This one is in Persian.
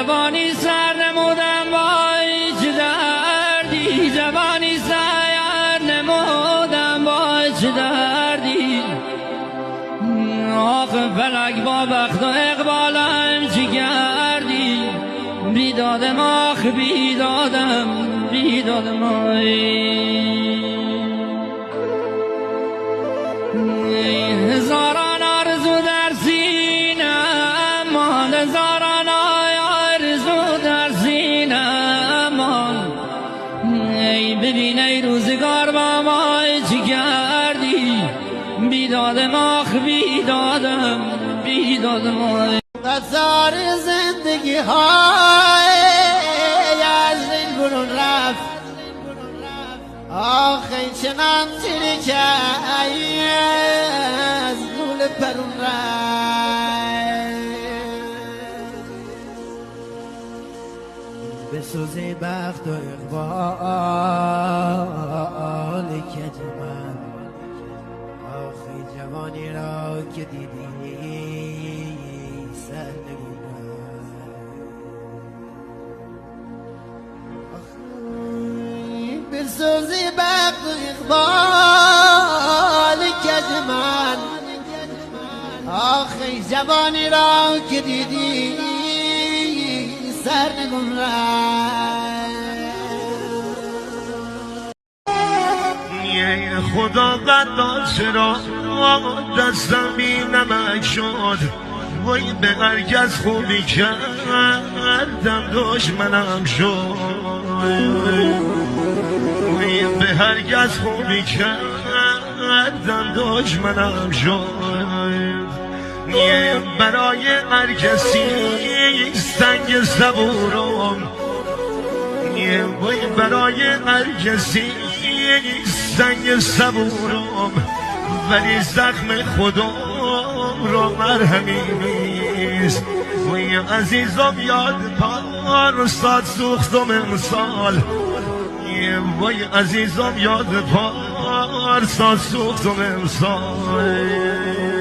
جوانی سر نمودم وای چه دردی، جوانی سر نمودم وای چه دردی. آخ فلک با بخت و اقبالم چی کردی، بیدادم آخ بیدادم بیدادم هزاران آرزو در سینه‌ام ماند، هزاران آرزو در سینه‌ام ماند. ای ببین ای روزگار با ما چی کردی، بیدادم آخ بیدادم بیدادم. قطار زندگی های از این برون رفت، آخه چنان تیری که از نول پرون رفت. بسوزی بخت و اقبال کج من، آخه جوانی را که دیدی سر بسوزی بخت و اقبال کج من، آخه جوانی را که دیدی سرنگون رفت. خدا قدر چرا دستم بی نمک شد، وای به هرگز خوبی کردم دشمنم شد، وای به هرگز خوبی کردم دشمنم شد. برای هر کسی سنگ صبورم، وای برای هر کسی سنگ صبورم، ولی زخم خودم را مرهمی نیست. وای عزیزم یاد پارسال سوختم امسال، وای عزیزم یاد پارسال سوختم امسال.